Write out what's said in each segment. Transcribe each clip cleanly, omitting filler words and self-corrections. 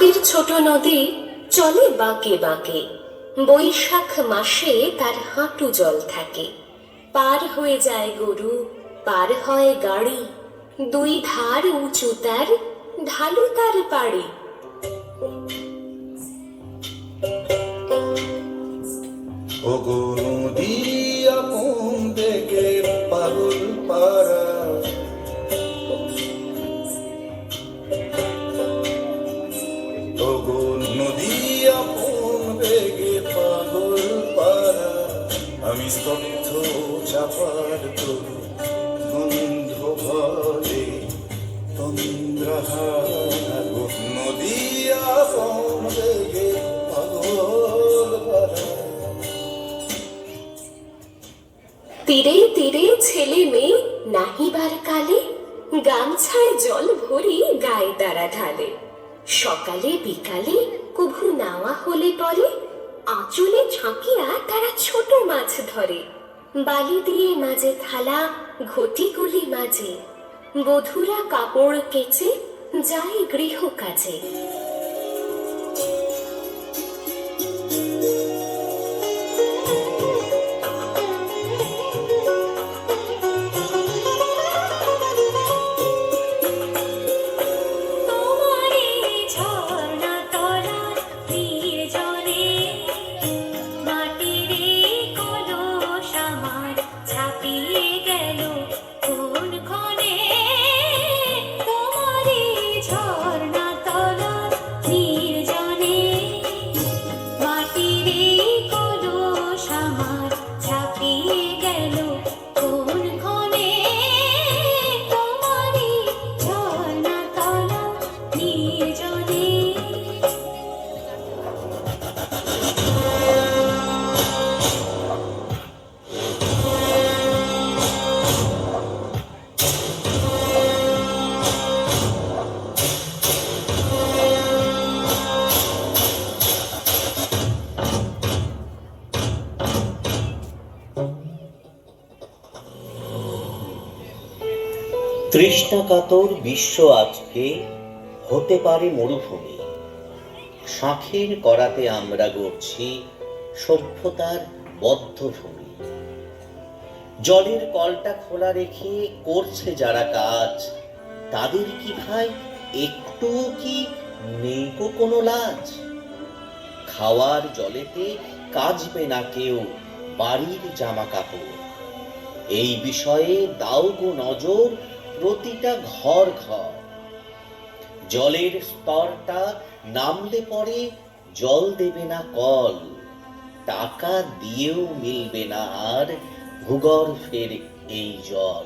আমাদের ছোট নদী চলে বাঁকে বাঁকে, বৈশাখ মাসে তার হাঁটু জল থাকে। পার হয়ে যায় গরু, পার হয় গাড়ি, দুই ধার উঁচু তার, ঢালু তার পাড়ি। ওগো নদী আপন বেগে পাগল পাড়া, ওগো নদী আপন বেগে পাগল পাড়া। আমি স্তব্ধ চাপার তরু গন্ধ ভরে তন্দ্রাহারা। গো নদী আপন বেগে পাগল পাড়া। তীরে তীরে ছেলে মেয়ে নাহিবার কালে, গামছায় জল ভরি গায়ে তারা ঢালে। সকালে বিকালে কভু নাওয়া হলে পরে, আঁচলে ঝাঁকিয়া তারা ছোট মাছ ধরে। বালি দিয়ে মাঝে থালা, ঘটিগুলি মাঝে, বধূরা কাপড় কেচে যায় গৃহ কাজে। তৃষ্ণাকাতর বিশ্ব আজকে হতে পারে মরুভূমি। শাঁখের করাতে আমরা গড়ছি সভ্যতার বদ্ধভূমি। জলের কলটা খোলা রেখে করছে যারা কাজ, তাদের কি ভাই একটু কি নেই কোনো লাজ? খাওয়ার জলেতে কাচবে না কেউ বাড়ির জামা কাপড়। এই বিষয়ে দাও গো নজর প্রতিটা ঘর ঘর। জলের স্তরটা নামলে পরে জল দেবে না কল, টাকা দিয়েও মিলবে না আর ভূগর্ভের এই জল।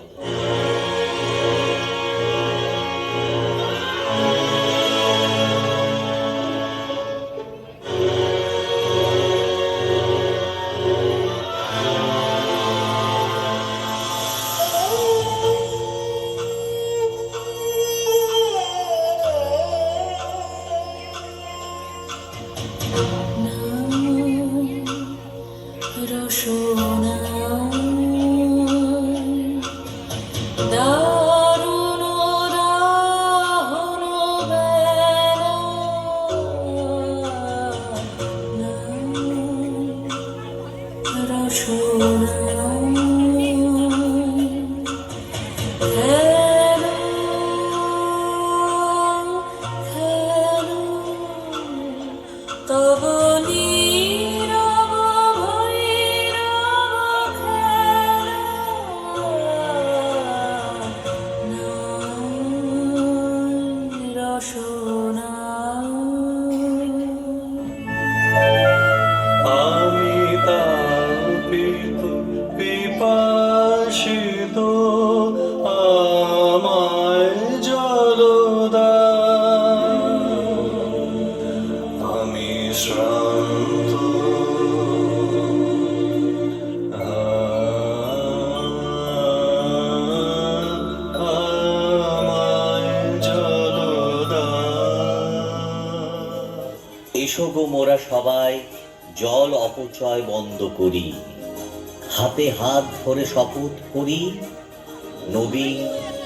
এসো গো মোরা সবাই জল অপচয় বন্ধ করি, হাতে হাত ধরে শপথ করি নবীন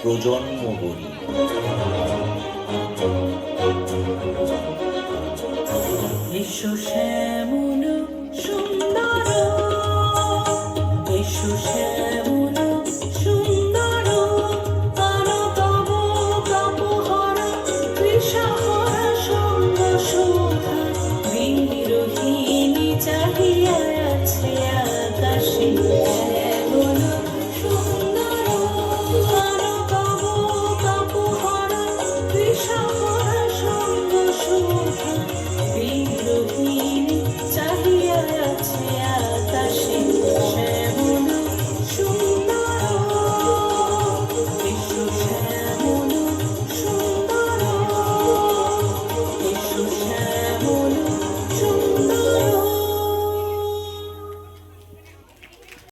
প্রজন্ম গড়ি। এসো শ্যামল সুন্দর, এসো শ্যামল